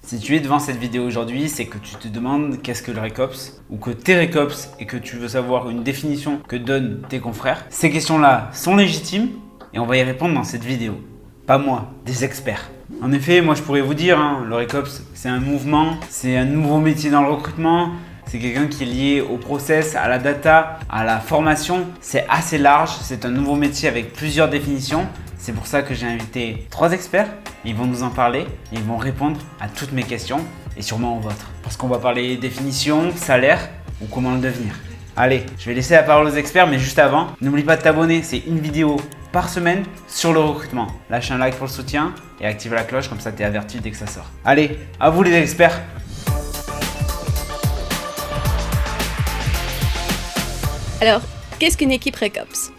Si tu es devant cette vidéo aujourd'hui, c'est que tu te demandes qu'est-ce que le RECOPS ou que t'es RECOPS et que tu veux savoir une définition que donnent tes confrères. Ces questions-là sont légitimes et on va y répondre dans cette vidéo. Pas moi, des experts. En effet, moi je pourrais vous dire, le RECOPS c'est un mouvement, c'est un nouveau métier dans le recrutement, c'est quelqu'un qui est lié au process, à la data, à la formation. C'est assez large, c'est un nouveau métier avec plusieurs définitions. C'est pour ça que j'ai invité 3 experts. Ils vont nous en parler, ils vont répondre à toutes mes questions et sûrement aux vôtres. Parce qu'on va parler définition, salaire ou comment le devenir. Allez, je vais laisser la parole aux experts, mais juste avant, n'oublie pas de t'abonner, c'est une vidéo par semaine sur le recrutement. Lâche un like pour le soutien et active la cloche, comme ça tu es averti dès que ça sort. Allez, à vous les experts. Alors, qu'est-ce qu'une équipe RECOPS ?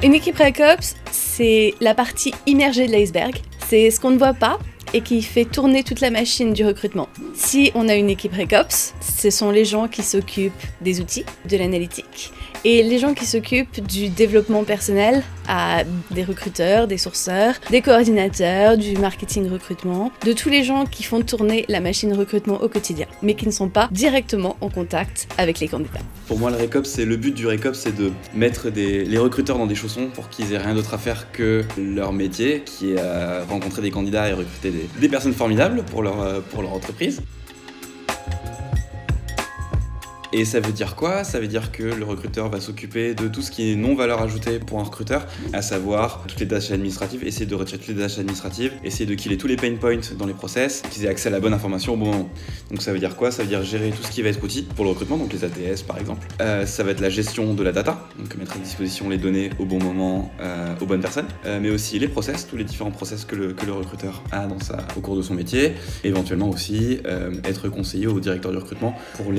Une équipe RECOPS, c'est la partie immergée de l'iceberg. C'est ce qu'on ne voit pas et qui fait tourner toute la machine du recrutement. Si on a une équipe RECOPS, ce sont les gens qui s'occupent des outils, de l'analytique, et les gens qui s'occupent du développement personnel à des recruteurs, des sourceurs, des coordinateurs, du marketing recrutement, de tous les gens qui font tourner la machine recrutement au quotidien, mais qui ne sont pas directement en contact avec les candidats. Pour moi, le RECOPS, le but du RECOPS, c'est de mettre les recruteurs dans des chaussons pour qu'ils aient rien d'autre à faire que leur métier, qui est rencontrer des candidats et recruter des personnes formidables pour leur entreprise. Et ça veut dire quoi ? Ça veut dire que le recruteur va s'occuper de tout ce qui est non-valeur ajoutée pour un recruteur, à savoir toutes les tâches administratives, essayer de retirer toutes les tâches administratives, essayer de killer tous les pain points dans les process, qu'ils aient accès à la bonne information au bon moment. Donc ça veut dire quoi ? Ça veut dire gérer tout ce qui va être outil pour le recrutement, donc les ATS par exemple. Ça va être la gestion de la data, donc mettre à disposition les données au bon moment aux bonnes personnes, mais aussi les process, tous les différents process que le recruteur a au cours de son métier, éventuellement aussi être conseiller au directeur du recrutement pour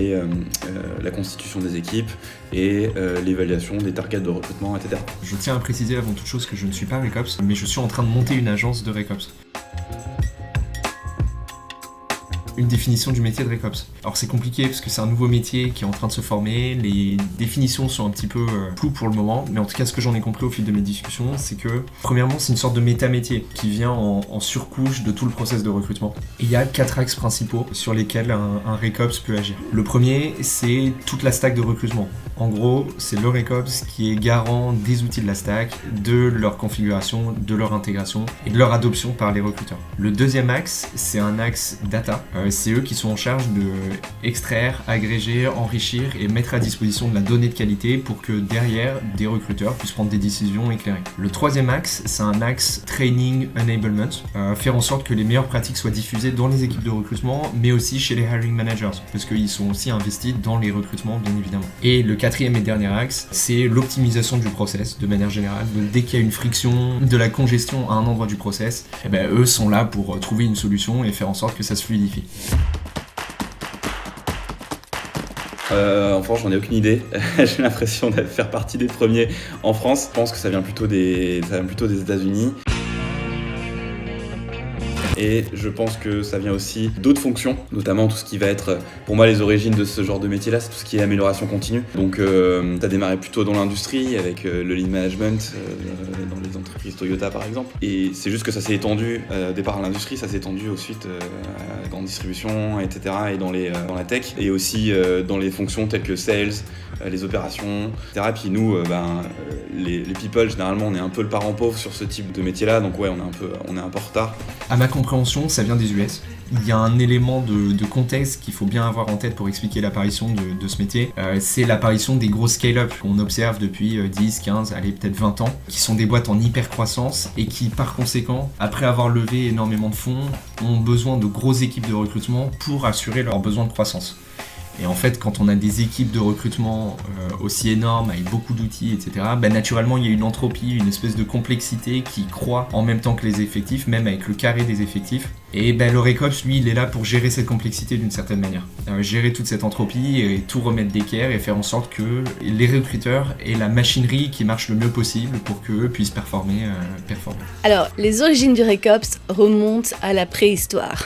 la constitution des équipes et l'évaluation des targets de recrutement, etc. Je tiens à préciser avant toute chose que je ne suis pas RECOPS, mais je suis en train de monter une agence de RECOPS. Une définition du métier de RECOPS. Alors c'est compliqué parce que c'est un nouveau métier qui est en train de se former, les définitions sont un petit peu floues pour le moment, mais en tout cas ce que j'en ai compris au fil de mes discussions, c'est que premièrement c'est une sorte de méta-métier qui vient en surcouche de tout le process de recrutement. Et il y a 4 axes principaux sur lesquels un RECOPS peut agir. Le premier, c'est toute la stack de recrutement. En gros, c'est le RECOPS qui est garant des outils de la stack, de leur configuration, de leur intégration et de leur adoption par les recruteurs. Le deuxième axe, c'est un axe data. C'est eux qui sont en charge de extraire, agréger, enrichir et mettre à disposition de la donnée de qualité pour que derrière, des recruteurs puissent prendre des décisions éclairées. Le troisième axe, c'est un axe training enablement, faire en sorte que les meilleures pratiques soient diffusées dans les équipes de recrutement, mais aussi chez les hiring managers, parce qu'ils sont aussi investis dans les recrutements, bien évidemment. Et le quatrième et dernier axe, c'est l'optimisation du process, de manière générale. Donc dès qu'il y a une friction, de la congestion à un endroit du process, eux sont là pour trouver une solution et faire en sorte que ça se fluidifie. En France, j'en ai aucune idée. J'ai l'impression de faire partie des premiers en France. Je pense que ça vient plutôt des États-Unis. Et je pense que ça vient aussi d'autres fonctions, notamment tout ce qui va être, pour moi, les origines de ce genre de métier-là, c'est tout ce qui est amélioration continue. Donc, t'as démarré plutôt dans l'industrie, avec le lean management, dans les entreprises Toyota, par exemple. Et c'est juste que ça s'est étendu, départ à l'industrie, ça s'est étendu ensuite à la grande distribution, etc., et dans la tech, et aussi dans les fonctions telles que sales, les opérations, etc. Et puis nous, les people, généralement, on est un peu le parent pauvre sur ce type de métier-là, donc ouais, on est un peu en retard. À ma compréhension, ça vient des US. Il y a un élément de contexte qu'il faut bien avoir en tête pour expliquer l'apparition de ce métier. C'est l'apparition des gros scale-up qu'on observe depuis 10, 15, allez peut-être 20 ans, qui sont des boîtes en hyper-croissance et qui, par conséquent, après avoir levé énormément de fonds, ont besoin de grosses équipes de recrutement pour assurer leurs besoins de croissance. Et en fait, quand on a des équipes de recrutement aussi énormes, avec beaucoup d'outils, etc., naturellement, il y a une entropie, une espèce de complexité qui croît en même temps que les effectifs, même avec le carré des effectifs. Et le RECOPS, lui, il est là pour gérer cette complexité d'une certaine manière. Gérer toute cette entropie et tout remettre d'équerre et faire en sorte que les recruteurs aient la machinerie qui marche le mieux possible pour qu'eux puissent performer. Alors, les origines du RECOPS remontent à la préhistoire.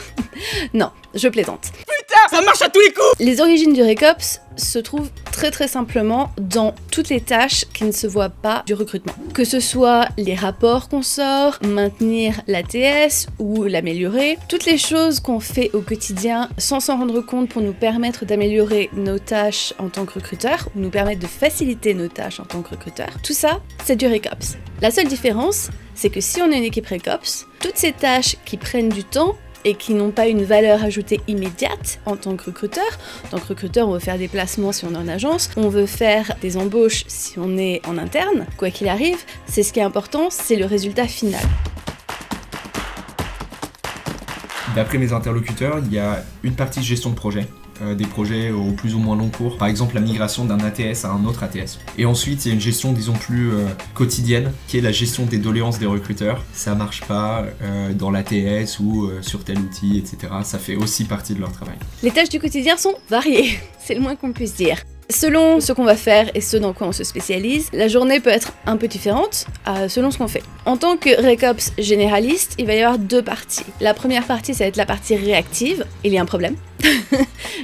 Non, je plaisante. Putain, Ça marche à tous les coups. Les origines du RECOPS se trouvent très simplement dans toutes les tâches qui ne se voient pas du recrutement. Que ce soit les rapports qu'on sort, maintenir l'ATS ou l'améliorer, toutes les choses qu'on fait au quotidien sans s'en rendre compte pour nous permettre d'améliorer nos tâches en tant que recruteur, ou nous permettre de faciliter nos tâches en tant que recruteur, tout ça, c'est du RECOPS. La seule différence, c'est que si on a une équipe RECOPS, toutes ces tâches qui prennent du temps et qui n'ont pas une valeur ajoutée immédiate en tant que recruteur. En tant que recruteur, on veut faire des placements si on est en agence, on veut faire des embauches si on est en interne. Quoi qu'il arrive, c'est ce qui est important, c'est le résultat final. D'après mes interlocuteurs, il y a une partie de gestion de projet, des projets au plus ou moins long cours, par exemple la migration d'un ATS à un autre ATS. Et ensuite, il y a une gestion, disons, plus quotidienne, qui est la gestion des doléances des recruteurs. Ça marche pas dans l'ATS ou sur tel outil, etc. Ça fait aussi partie de leur travail. Les tâches du quotidien sont variées, c'est le moins qu'on puisse dire. Selon ce qu'on va faire et ce dans quoi on se spécialise, la journée peut être un peu différente selon ce qu'on fait. En tant que RECOPS généraliste, il va y avoir deux parties. La première partie, ça va être la partie réactive. Il y a un problème.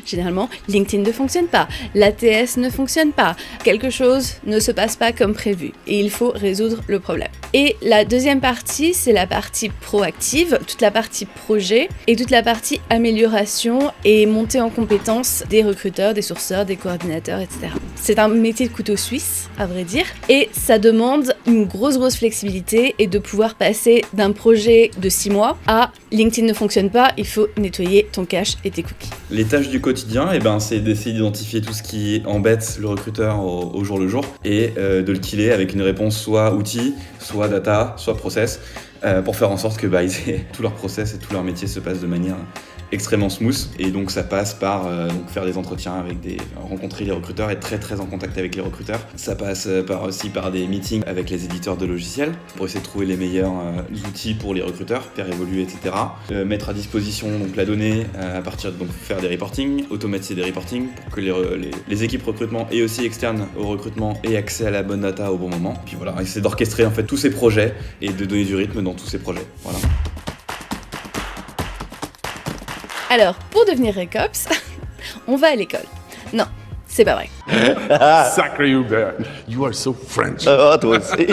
Généralement, LinkedIn ne fonctionne pas, l'ATS ne fonctionne pas, quelque chose ne se passe pas comme prévu et il faut résoudre le problème. Et la deuxième partie, c'est la partie proactive, toute la partie projet et toute la partie amélioration et montée en compétences des recruteurs, des sourceurs, des coordinateurs, etc. C'est un métier de couteau suisse, à vrai dire, et ça demande une grosse flexibilité et de pouvoir passer d'un projet de 6 mois à LinkedIn ne fonctionne pas, il faut nettoyer ton cache et tes cookies. Les tâches du quotidien, c'est d'essayer d'identifier tout ce qui embête le recruteur au jour le jour et de le killer avec une réponse soit outil, soit data, soit process, pour faire en sorte que tout leur process et tout leur métier se passe de manière extrêmement smooth. Et donc ça passe par faire des entretiens rencontrer les recruteurs, être très en contact avec les recruteurs. Ça passe aussi par des meetings avec les éditeurs de logiciels pour essayer de trouver les meilleurs outils pour les recruteurs, faire évoluer, etc. Mettre à disposition la donnée à partir de faire des reporting, automatiser des reporting pour que les équipes recrutement et aussi externes au recrutement aient accès à la bonne data au bon moment. Puis voilà, essayer d'orchestrer tous ces projets et de donner du rythme dans tous ces projets. Voilà. Alors, pour devenir RECOPS, on va à l'école. Non, c'est pas vrai. Sacré Hubert, you are so French. Toi aussi.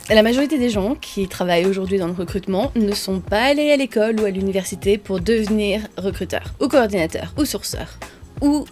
La majorité des gens qui travaillent aujourd'hui dans le recrutement ne sont pas allés à l'école ou à l'université pour devenir recruteur, ou coordinateur, ou sourceur, ou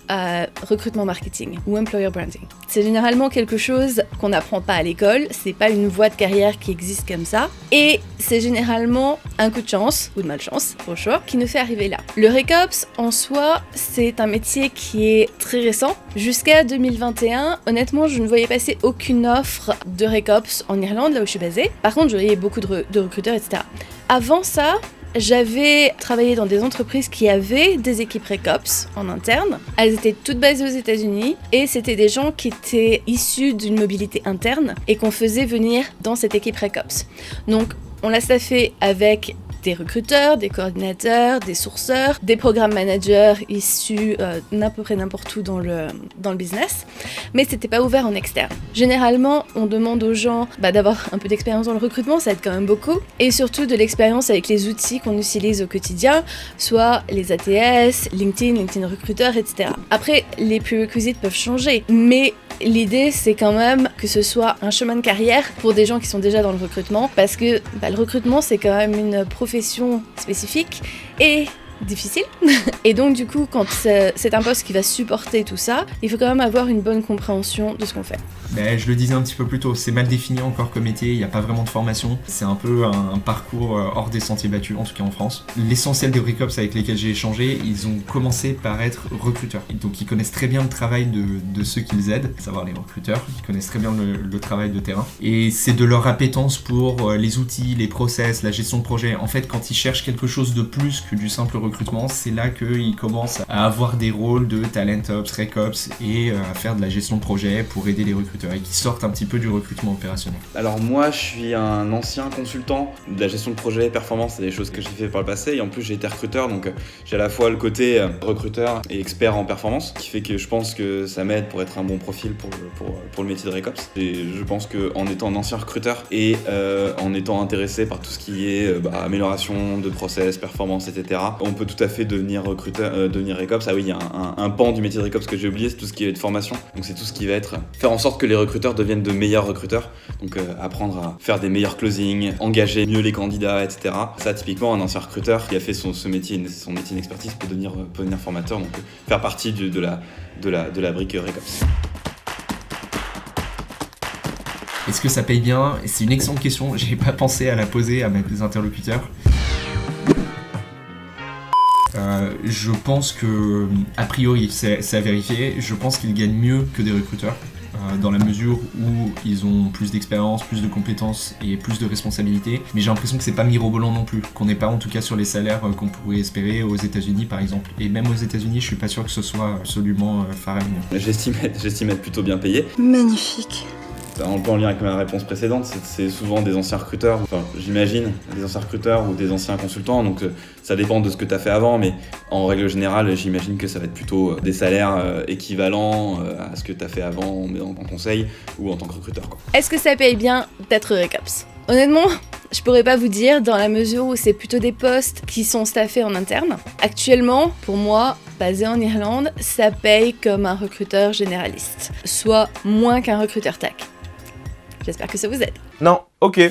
recrutement marketing, ou employer branding. C'est généralement quelque chose qu'on n'apprend pas à l'école, c'est pas une voie de carrière qui existe comme ça, et c'est généralement un coup de chance, ou de malchance, au choix, qui nous fait arriver là. Le RECOPS, en soi, c'est un métier qui est très récent. Jusqu'à 2021, honnêtement, je ne voyais passer aucune offre de RECOPS en Irlande, là où je suis basée. Par contre, je voyais beaucoup de recruteurs, etc. Avant ça, j'avais travaillé dans des entreprises qui avaient des équipes RECOPS en interne. Elles étaient toutes basées aux États-Unis et c'était des gens qui étaient issus d'une mobilité interne et qu'on faisait venir dans cette équipe RECOPS. Donc, on l'a staffé avec des recruteurs, des coordinateurs, des sourceurs, des programmes managers issus d'à peu près n'importe où dans le business, mais c'était pas ouvert en externe. Généralement, on demande aux gens d'avoir un peu d'expérience dans le recrutement, ça aide quand même beaucoup, et surtout de l'expérience avec les outils qu'on utilise au quotidien, soit les ATS, LinkedIn Recruiter, etc. Après, les prerequisites peuvent changer, mais l'idée, c'est quand même que ce soit un chemin de carrière pour des gens qui sont déjà dans le recrutement, parce que le recrutement, c'est quand même une profession spécifique et difficile. Et donc, du coup, quand c'est un poste qui va supporter tout ça, il faut quand même avoir une bonne compréhension de ce qu'on fait. Mais je le disais un petit peu plus tôt, c'est mal défini encore comme métier, il n'y a pas vraiment de formation. C'est un peu un parcours hors des sentiers battus, en tout cas en France. L'essentiel des RECOPS avec lesquels j'ai échangé, ils ont commencé par être recruteurs. Donc ils connaissent très bien le travail de ceux qu'ils aident, à savoir les recruteurs, ils connaissent très bien le travail de terrain. Et c'est de leur appétence pour les outils, les process, la gestion de projet. En fait, quand ils cherchent quelque chose de plus que du simple recrutement, c'est là qu'ils commencent à avoir des rôles de talent ops, RECOPS et à faire de la gestion de projet pour aider les recruteurs et qui sortent un petit peu du recrutement opérationnel. Alors moi je suis un ancien consultant de la gestion de projet, performance, c'est des choses que j'ai fait par le passé et en plus j'ai été recruteur, donc j'ai à la fois le côté recruteur et expert en performance qui fait que je pense que ça m'aide pour être un bon profil pour le métier de RECOPS. Et je pense qu'en étant un ancien recruteur et en étant intéressé par tout ce qui est amélioration de process, performance, etc., on peut tout à fait devenir recruteur, devenir Recops. Ah oui, il y a un pan du métier de Recops que j'ai oublié, c'est tout ce qui est de formation. Donc c'est tout ce qui va être faire en sorte que les recruteurs deviennent de meilleurs recruteurs. Donc apprendre à faire des meilleurs closings, engager mieux les candidats, etc. Ça, typiquement, un ancien recruteur qui a fait son métier d'expertise peut devenir formateur, donc faire partie de la brique Recops. Est-ce que ça paye bien? C'est une excellente question, j'ai pas pensé à la poser à mes interlocuteurs. Je pense que, a priori, c'est à vérifier, je pense qu'ils gagnent mieux que des recruteurs, dans la mesure où ils ont plus d'expérience, plus de compétences et plus de responsabilités. Mais j'ai l'impression que c'est pas mirobolant non plus, qu'on n'est pas en tout cas sur les salaires qu'on pourrait espérer aux États-Unis par exemple. Et même aux États-Unis, je suis pas sûr que ce soit absolument faramineux. J'estime être plutôt bien payé. Magnifique. Un peu en lien avec ma réponse précédente, c'est souvent des anciens recruteurs, enfin j'imagine, des anciens recruteurs ou des anciens consultants, donc ça dépend de ce que tu as fait avant, mais en règle générale, j'imagine que ça va être plutôt des salaires équivalents à ce que tu as fait avant en conseil ou en tant que recruteur, quoi. Est-ce que ça paye bien d'être Recops? Honnêtement, je pourrais pas vous dire dans la mesure où c'est plutôt des postes qui sont staffés en interne. Actuellement, pour moi, basé en Irlande, ça paye comme un recruteur généraliste, soit moins qu'un recruteur tech. J'espère que ça vous aide. Non, ok.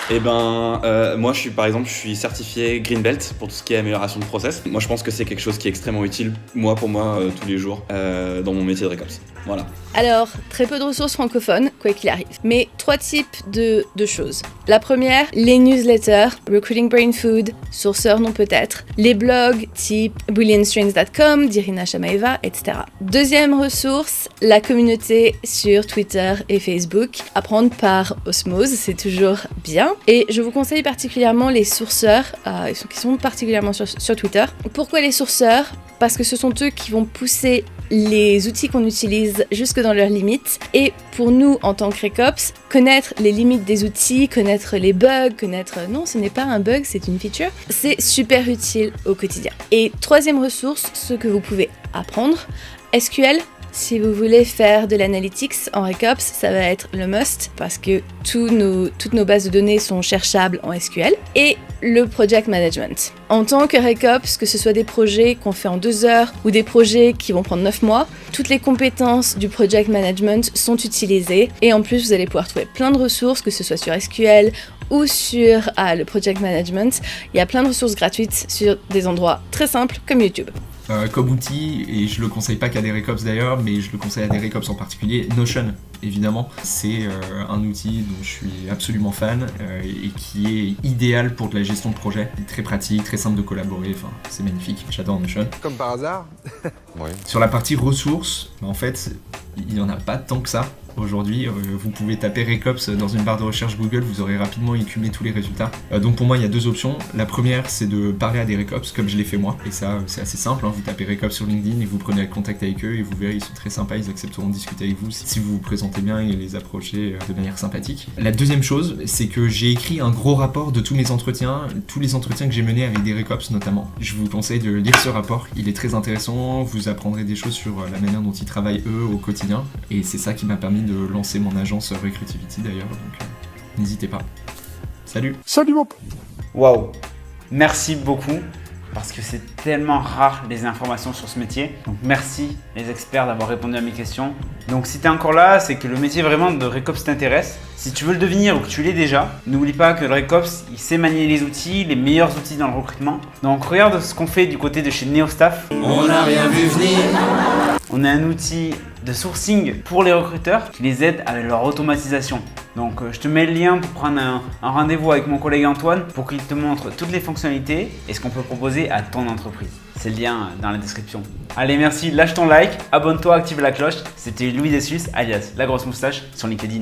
Eh ben, moi je suis certifié Greenbelt pour tout ce qui est amélioration de process. Moi je pense que c'est quelque chose qui est extrêmement utile, pour moi, tous les jours, dans mon métier de Recops. Voilà. Alors, très peu de ressources francophones, quoi qu'il arrive. Mais 3 types de choses. La première, les newsletters, Recruiting Brain Food, Sourceur non peut-être, les blogs type booleanstrings.com, d'Irina Shamaeva, etc. Deuxième ressource, la communauté sur Twitter et Facebook. Apprendre par osmose, c'est toujours bien. Et je vous conseille particulièrement les sourceurs, qui sont particulièrement sur Twitter. Pourquoi les sourceurs? Parce que ce sont eux qui vont pousser les outils qu'on utilise jusque dans leurs limites. Et pour nous, en tant que Recops, connaître les limites des outils, connaître les bugs, non, ce n'est pas un bug, c'est une feature, c'est super utile au quotidien. Et troisième ressource, ce que vous pouvez apprendre, SQL. Si vous voulez faire de l'analytics en Recops, ça va être le must parce que toutes nos bases de données sont cherchables en SQL. Et le project management. En tant que Recops, que ce soit des projets qu'on fait en 2 heures ou des projets qui vont prendre 9 mois, toutes les compétences du project management sont utilisées. Et en plus, vous allez pouvoir trouver plein de ressources, que ce soit sur SQL ou sur le project management. Il y a plein de ressources gratuites sur des endroits très simples comme YouTube. Comme outil, et je le conseille pas qu'à des Recops d'ailleurs, mais je le conseille à des Recops en particulier, Notion, évidemment. C'est un outil dont je suis absolument fan et qui est idéal pour de la gestion de projet. Très pratique, très simple de collaborer, enfin, c'est magnifique, j'adore Notion. Comme par hasard. Oui. Sur la partie ressources, en fait, il n'y en a pas tant que ça. Aujourd'hui, vous pouvez taper Recops dans une barre de recherche Google, vous aurez rapidement écumé tous les résultats. Donc pour moi, il y a 2 options. La première, c'est de parler à des Recops, comme je l'ai fait moi. Et ça, c'est assez simple, hein. Vous tapez Recops sur LinkedIn et vous prenez contact avec eux et vous verrez, ils sont très sympas, ils accepteront de discuter avec vous si vous vous présentez bien et les approchez de manière sympathique. La deuxième chose, c'est que j'ai écrit un gros rapport de tous les entretiens que j'ai menés avec des Recops notamment. Je vous conseille de lire ce rapport, il est très intéressant, vous apprendrez des choses sur la manière dont ils travaillent eux au quotidien. Et c'est ça qui m'a permis de lancer mon agence Recruitivity d'ailleurs, donc n'hésitez pas. Salut. Salut mon pote. Waouh. Merci beaucoup parce que c'est tellement rare les informations sur ce métier. Donc merci les experts d'avoir répondu à mes questions. Donc si tu es encore là, c'est que le métier vraiment de Recops t'intéresse. Si tu veux le devenir ou que tu l'es déjà, n'oublie pas que le Recops, il sait manier les outils, les meilleurs outils dans le recrutement. Donc regarde ce qu'on fait du côté de chez NeoStaff. On n'a rien vu venir. On a un outil de sourcing pour les recruteurs qui les aide avec leur automatisation. Donc je te mets le lien pour prendre un rendez-vous avec mon collègue Antoine pour qu'il te montre toutes les fonctionnalités et ce qu'on peut proposer à ton entreprise. C'est le lien dans la description. Allez, merci, lâche ton like, abonne-toi, active la cloche. C'était Louis Dessus, alias La Grosse Moustache sur LinkedIn.